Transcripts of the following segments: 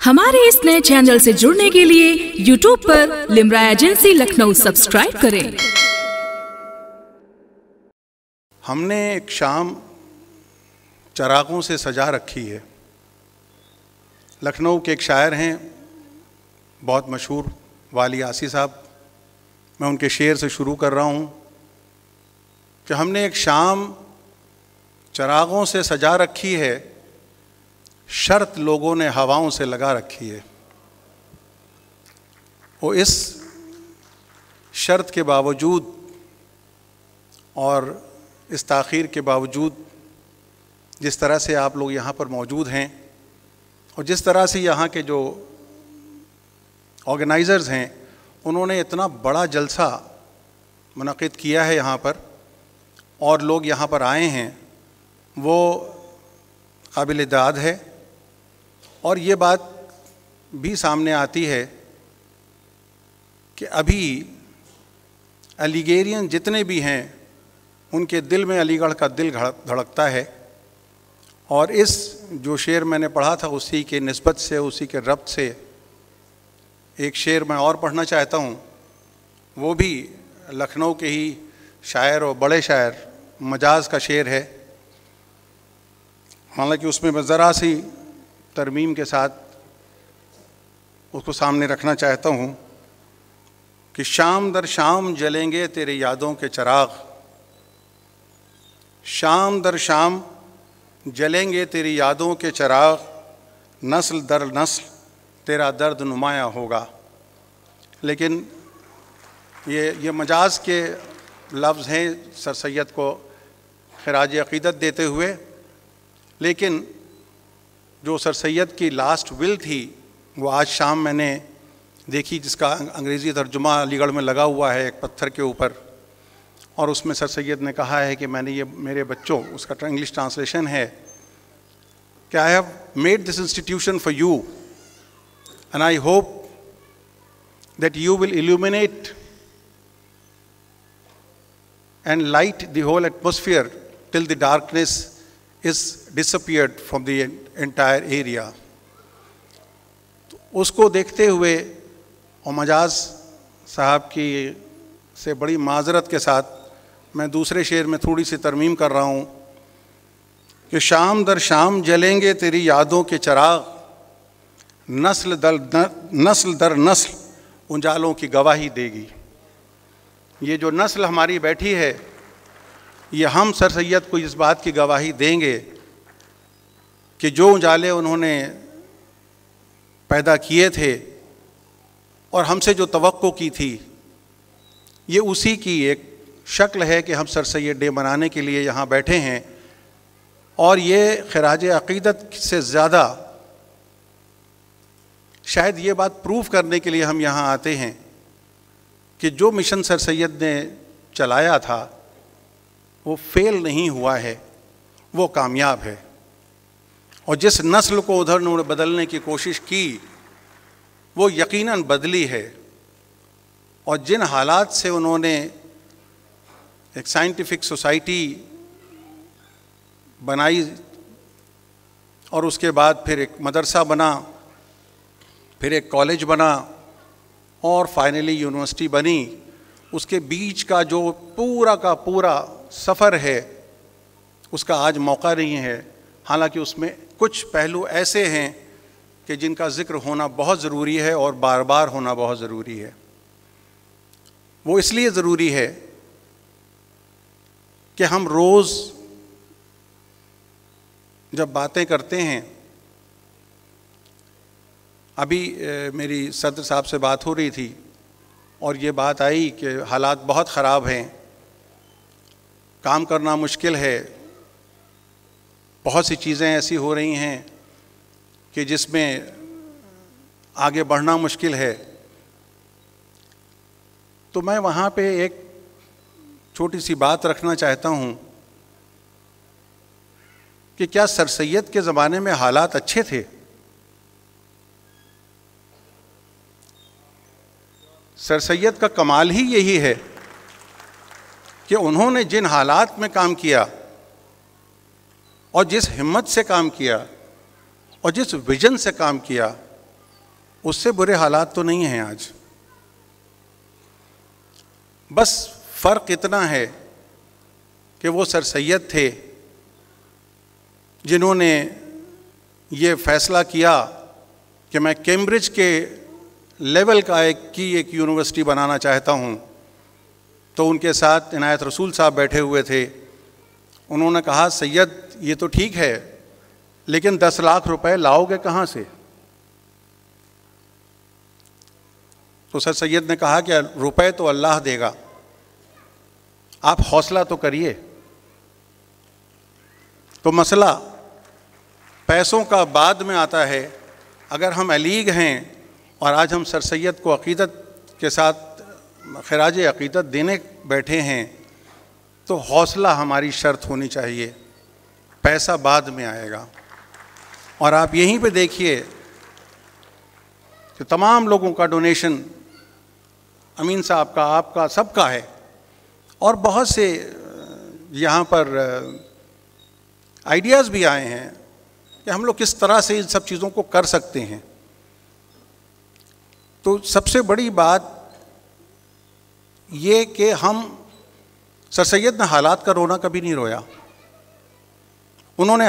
हमारे इस नए चैनल से जुड़ने के लिए YouTube पर लिम्रा एजेंसी लखनऊ सब्सक्राइब करें। हमने एक शाम चरागों से सजा रखी है। लखनऊ के एक शायर हैं, बहुत मशहूर, वाली आसी साहब। मैं उनके शेर से शुरू कर रहा हूँ कि हमने एक शाम चरागों से सजा रखी है, शर्त लोगों ने हवाओं से लगा रखी है। वो इस शर्त के बावजूद और इस ताख़ीर के बावजूद जिस तरह से आप लोग यहाँ पर मौजूद हैं और जिस तरह से यहाँ के जो ऑर्गेनाइज़र्स हैं उन्होंने इतना बड़ा जलसा मुनक़िद किया है यहाँ पर और लोग यहाँ पर आए हैं, वो काबिल दाद है। और ये बात भी सामने आती है कि अभी अलीगेरियन जितने भी हैं उनके दिल में अलीगढ़ का दिल धड़कता है। और इस जो शेर मैंने पढ़ा था उसी के निस्बत से, उसी के रब्त से एक शेर मैं और पढ़ना चाहता हूँ। वो भी लखनऊ के ही शायर और बड़े शायर मजाज का शेर है। हालांकि उसमें मैं ज़रा सी तरमीम के साथ उसको सामने रखना चाहता हूँ कि शाम दर शाम जलेंगे तेरे यादों के चिराग, शाम दर शाम जलेंगे तेरी यादों के चिराग, नस्ल दर नस्ल तेरा दर्द नुमाया होगा। लेकिन ये मजाज के लफ्ज़ हैं सर सैयद को खिराज अक़ीदत देते हुए। लेकिन जो सर सैयद की लास्ट विल थी वो आज शाम मैंने देखी, जिसका अंग्रेज़ी तर्जुमा अलीगढ़ में लगा हुआ है एक पत्थर के ऊपर। और उसमें सर सैयद ने कहा है कि मैंने ये मेरे बच्चों, उसका इंग्लिश ट्रांसलेशन है कि I have made this institution for you and I hope that you will illuminate and light the whole atmosphere till the darkness is disappeared from the entire area। तो उसको देखते हुए और मजाज साहब की से बड़ी माजरत के साथ मैं दूसरे शेर में थोड़ी सी तरमीम कर रहा हूँ कि शाम दर शाम जलेंगे तेरी यादों के चिराग, नस्ल दर नस्ल उजालों की गवाही देगी। ये जो नस्ल हमारी बैठी है, ये हम सर सैयद को इस बात की गवाही देंगे कि जो उजाले उन्होंने पैदा किए थे और हमसे जो तवक्को की थी, ये उसी की एक शक्ल है कि हम सर सैयद डे मनाने के लिए यहाँ बैठे हैं। और ये खिराज अक़ीदत से ज़्यादा शायद ये बात प्रूव करने के लिए हम यहाँ आते हैं कि जो मिशन सर सैयद ने चलाया था वो फेल नहीं हुआ है, वो कामयाब है। और जिस नस्ल को उधर उन्होंने बदलने की कोशिश की वो यकीनन बदली है। और जिन हालात से उन्होंने एक साइंटिफिक सोसाइटी बनाई और उसके बाद फिर एक मदरसा बना, फिर एक कॉलेज बना और फाइनली यूनिवर्सिटी बनी, उसके बीच का जो पूरा का पूरा सफ़र है उसका आज मौका नहीं है। हालांकि उसमें कुछ पहलू ऐसे हैं कि जिनका ज़िक्र होना बहुत ज़रूरी है और बार बार होना बहुत ज़रूरी है। वो इसलिए ज़रूरी है कि हम रोज़ जब बातें करते हैं, अभी मेरी सदर साहब से बात हो रही थी और ये बात आई कि हालात बहुत ख़राब हैं, काम करना मुश्किल है, बहुत सी चीज़ें ऐसी हो रही हैं कि जिसमें आगे बढ़ना मुश्किल है। तो मैं वहाँ पे एक छोटी सी बात रखना चाहता हूँ कि क्या सर सैयद के ज़माने में हालात अच्छे थे? सर सैयद का कमाल ही यही है कि उन्होंने जिन हालात में काम किया और जिस हिम्मत से काम किया और जिस विजन से काम किया उससे बुरे हालात तो नहीं हैं आज। बस फ़र्क इतना है कि वो सर सैयद थे जिन्होंने ये फ़ैसला किया कि मैं कैम्ब्रिज के लेवल का एक यूनिवर्सिटी बनाना चाहता हूँ। तो उनके साथ इनायत रसूल साहब बैठे हुए थे। उन्होंने कहा, सैयद ये तो ठीक है, लेकिन 10 लाख रुपए लाओगे कहाँ से? तो सर सैयद ने कहा कि रुपए तो अल्लाह देगा, आप हौसला तो करिए। तो मसला पैसों का बाद में आता है। अगर हम अलीग हैं और आज हम सर सैयद को अक़ीदत के साथ खराज अक़ीदत देने बैठे हैं, तो हौसला हमारी शर्त होनी चाहिए, पैसा बाद में आएगा। और आप यहीं पे देखिए कि तमाम लोगों का डोनेशन, अमीन साहब का, आपका, सबका है। और बहुत से यहाँ पर आइडियाज़ भी आए हैं कि हम लोग किस तरह से इन सब चीज़ों को कर सकते हैं। तो सबसे बड़ी बात ये कि हम, सर सैयद ने हालात का रोना कभी नहीं रोया। उन्होंने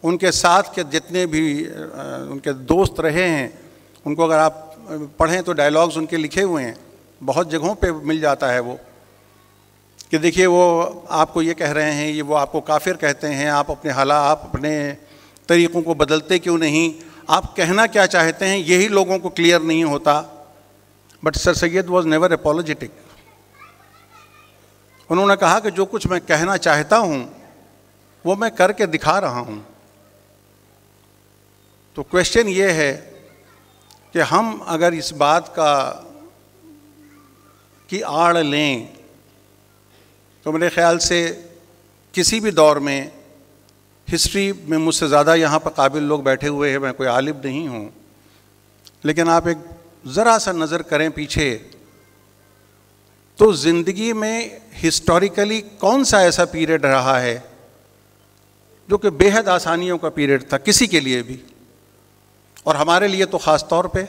उनके साथ के जितने भी उनके दोस्त रहे हैं, उनको अगर आप पढ़ें तो डायलॉग्स उनके लिखे हुए हैं, बहुत जगहों पे मिल जाता है वो, कि देखिए वो आपको ये कह रहे हैं, ये वो आपको काफिर कहते हैं, आप अपने तरीक़ों को बदलते क्यों नहीं, आप कहना क्या चाहते हैं यही लोगों को क्लियर नहीं होता। But sir Syed was never apologetic. उन्होंने कहा कि जो कुछ मैं कहना चाहता हूँ वो मैं करके दिखा रहा हूँ। तो क्वेश्चन ये है कि हम अगर इस बात की आड़ लें तो मेरे ख़्याल से किसी भी दौर में, हिस्ट्री में मुझसे ज़्यादा यहाँ पर काबिल लोग बैठे हुए हैं, मैं कोई आलिम नहीं हूँ, लेकिन आप एक ज़रा सा नज़र करें पीछे, तो ज़िंदगी में हिस्टोरिकली कौन सा ऐसा पीरियड रहा है जो कि बेहद आसानियों का पीरियड था किसी के लिए भी, और हमारे लिए तो ख़ास तौर पे।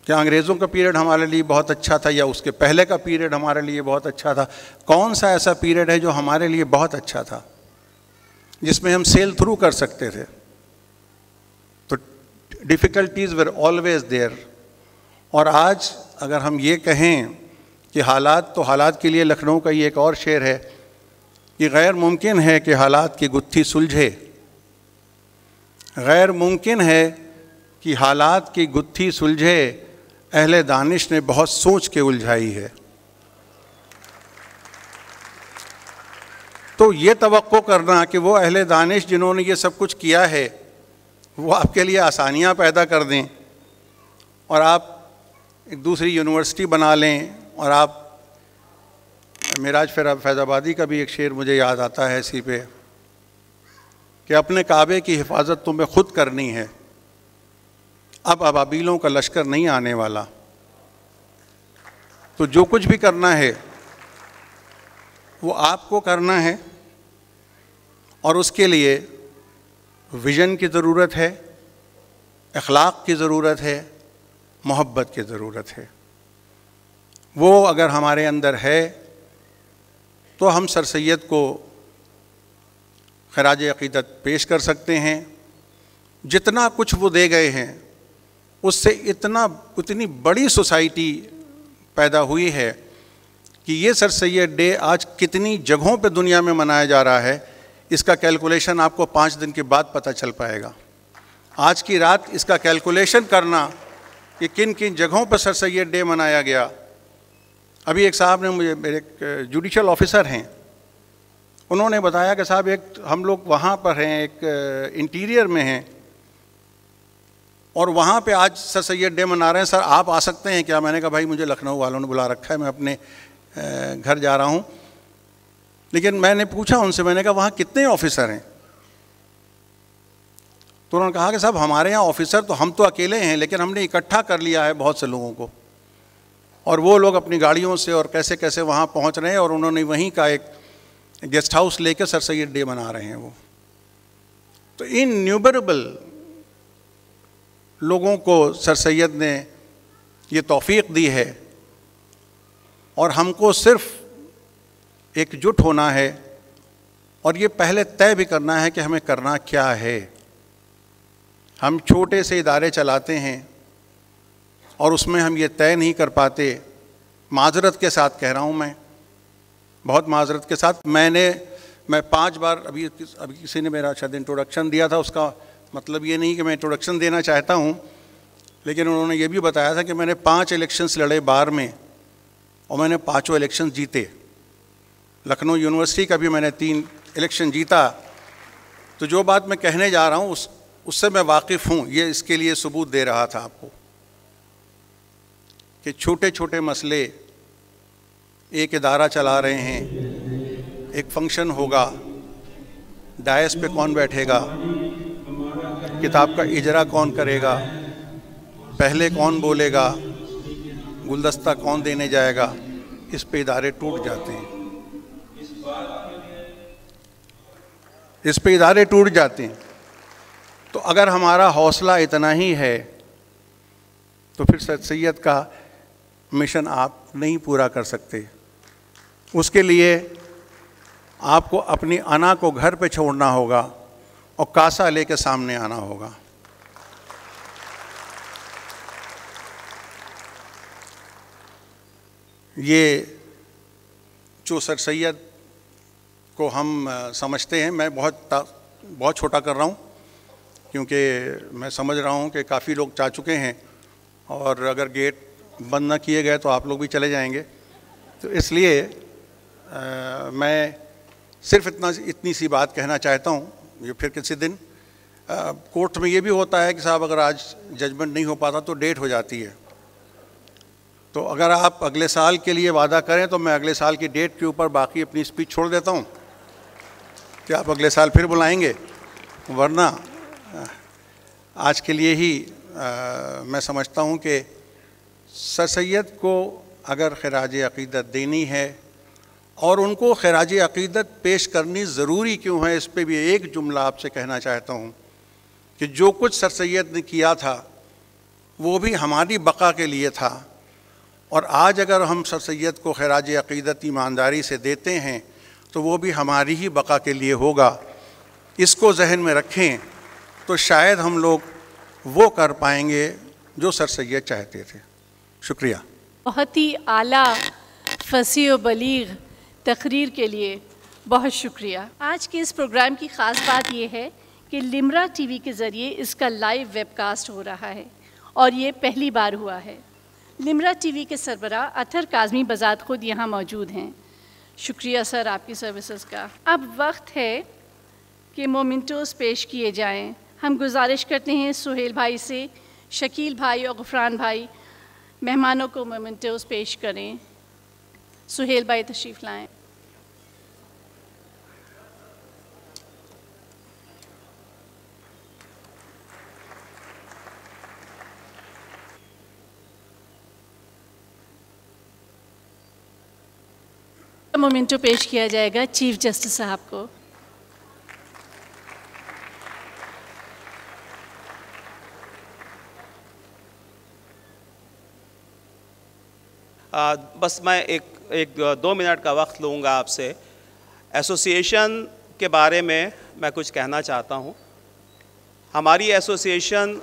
क्या अंग्रेज़ों का पीरियड हमारे लिए बहुत अच्छा था या उसके पहले का पीरियड हमारे लिए बहुत अच्छा था? कौन सा ऐसा पीरियड है जो हमारे लिए बहुत अच्छा था, जिसमें हम सेल थ्रू कर सकते थे? तो डिफ़िकल्टीज़ वर ऑलवेज देयर। और आज अगर हम ये कहें कि हालात के लिए लखनऊ का ये एक और शेर है कि गैर मुमकिन है कि हालात की गुत्थी सुलझे, गैर मुमकिन है कि हालात की गुत्थी सुलझे, अहले दानिश ने बहुत सोच के उलझाई है। तो ये तवक्को करना कि वो अहले दानिश जिन्होंने ये सब कुछ किया है वो आपके लिए आसानियाँ पैदा कर दें और आप एक दूसरी यूनिवर्सिटी बना लें। और आप, मिराज फैज़ाबादी का भी एक शेर मुझे याद आता है इसी पे, कि अपने काबे की हिफाजत तुम्हें खुद करनी है, अब अबाबीलों का लश्कर नहीं आने वाला। तो जो कुछ भी करना है वो आपको करना है, और उसके लिए विज़न की ज़रूरत है, अखलाक की ज़रूरत है, मोहब्बत की ज़रूरत है। वो अगर हमारे अंदर है तो हम सर सैयद को खराज अक़ीदत पेश कर सकते हैं। जितना कुछ वो दे गए हैं उससे उतनी बड़ी सोसाइटी पैदा हुई है कि ये सर सैयद डे आज कितनी जगहों पे दुनिया में मनाया जा रहा है, इसका कैलकुलेशन आपको 5 दिन के बाद पता चल पाएगा। आज की रात इसका कैलकुलेशन करना कि किन किन जगहों पर सर सैयद डे मनाया गया। अभी एक साहब ने मेरे एक जुडिशल ऑफिसर हैं, उन्होंने बताया कि साहब एक हम लोग वहाँ पर हैं, एक इंटीरियर में हैं और वहाँ पे आज सर सैयद डे मना रहे हैं, सर आप आ सकते हैं क्या? मैंने कहा भाई मुझे लखनऊ वालों ने बुला रखा है, मैं अपने घर जा रहा हूँ। लेकिन मैंने पूछा उनसे, मैंने कहा वहाँ कितने ऑफिसर हैं? तो उन्होंने कहा कि साहब हमारे यहाँ ऑफिसर तो हम तो अकेले हैं, लेकिन हमने इकट्ठा कर लिया है बहुत से लोगों को, और वो लोग अपनी गाड़ियों से और कैसे कैसे वहाँ पहुँच रहे हैं, और उन्होंने वहीं का एक गेस्ट हाउस लेकर सर सैयद डे मना रहे हैं वो। तो इनन्यूमरेबल लोगों को सर सैयद ने ये तौफीक दी है और हमको सिर्फ एकजुट होना है और ये पहले तय भी करना है कि हमें करना क्या है। हम छोटे से इदारे चलाते हैं और उसमें हम ये तय नहीं कर पाते। माजरत के साथ कह रहा हूँ, मैं बहुत माजरत के साथ, मैं 5 बार अभी किसी ने मेरा शायद इंट्रोडक्शन दिया था, उसका मतलब ये नहीं कि मैं इंट्रोडक्शन देना चाहता हूँ, लेकिन उन्होंने ये भी बताया था कि मैंने 5 इलेक्शंस लड़े बार में और मैंने 5 इलेक्शन जीते। लखनऊ यूनिवर्सिटी का भी मैंने 3 इलेक्शन जीता। तो जो बात मैं कहने जा रहा हूँ उससे मैं वाकिफ़ हूँ। ये इसके लिए सबूत दे रहा था आपको कि छोटे छोटे मसले, एक इदारा चला रहे हैं, एक फंक्शन होगा, डायस पे कौन बैठेगा, किताब का इजरा कौन करेगा, पहले कौन बोलेगा, गुलदस्ता कौन देने जाएगा, इस पे इदारे टूट जाते हैं, इस पे इदारे टूट जाते हैं। तो अगर हमारा हौसला इतना ही है तो फिर सर सैयद का मिशन आप नहीं पूरा कर सकते। उसके लिए आपको अपनी अना को घर पे छोड़ना होगा और कासा लेके सामने आना होगा। ये जो सर सैयद को हम समझते हैं, मैं बहुत छोटा कर रहा हूँ क्योंकि मैं समझ रहा हूँ कि काफ़ी लोग जा चुके हैं और अगर गेट बंद ना किए गए तो आप लोग भी चले जाएंगे। तो इसलिए मैं सिर्फ इतनी सी बात कहना चाहता हूँ। ये फिर किसी दिन कोर्ट में ये भी होता है कि साहब अगर आज जजमेंट नहीं हो पाता तो डेट हो जाती है। तो अगर आप अगले साल के लिए वादा करें तो मैं अगले साल की डेट के ऊपर बाकी अपनी स्पीच छोड़ देता हूँ कि आप अगले साल फिर बुलाएंगे, वरना आज के लिए ही मैं समझता हूँ कि सर सैयद को अगर खिराज अक़ीदत देनी है और उनको खिराज अक़ीदत पेश करनी ज़रूरी क्यों है, इस पे भी एक जुमला आपसे कहना चाहता हूँ कि जो कुछ सर सैयद ने किया था वो भी हमारी बका के लिए था और आज अगर हम सर सैयद को खिराज अक़ीदत ईमानदारी से देते हैं तो वो भी हमारी ही बका के लिए होगा। इसको जहन में रखें तो शायद हम लोग वो कर पाएंगे जो सर सैयद चाहते थे। शुक्रिया। बहुत ही आला फसी व बलीग तकरीर के लिए बहुत शुक्रिया। आज के इस प्रोग्राम की ख़ास बात यह है कि लिम्रा टीवी के ज़रिए इसका लाइव वेबकास्ट हो रहा है और ये पहली बार हुआ है। लिम्रा टीवी के सरबराह अतहर काज़मी बज़ात ख़ुद यहाँ मौजूद हैं। शुक्रिया सर आपकी सर्विसेज का। अब वक्त है कि मोमेंटोस पेश किए जाएं। हम गुजारिश करते हैं सुहेल भाई से, शकील भाई और गुफरान भाई मेहमानों को मोमेंटोस पेश करें। सुहेल भाई तशरीफ़ लाएं। मोमेंटो पेश किया जाएगा चीफ जस्टिस साहब को। बस मैं एक 2 मिनट का वक्त लूँगा आपसे। एसोसिएशन के बारे में मैं कुछ कहना चाहता हूँ। हमारी एसोसिएशन